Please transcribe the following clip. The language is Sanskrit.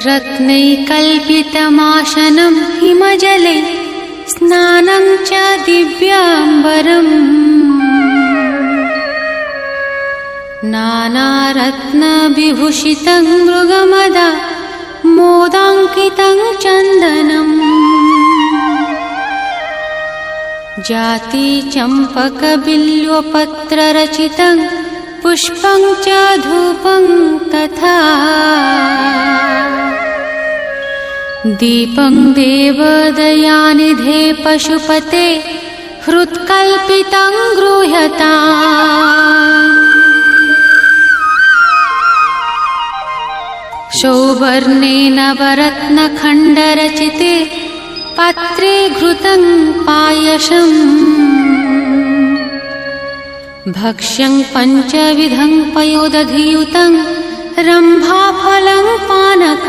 रत्नैकल्पितमासनं हिमजले स्नानं च दिव्याम्बरम् नानारत्नविभूषितं मृगमदा मोदाङ्कितं चन्दनम् जातिचम्पकबिल्वपत्ररचितं पुष्पं च धूपं तथा दीपं देवदयानिधे पशुपते हृत्कल्पितं गृह्यताम् सौवर्णेन नवरत्नखण्डरचिते पात्रे घृतं पायसम् भक्ष्यं पञ्चविधं पयोदधियुतं रम्भाफलं पानकम्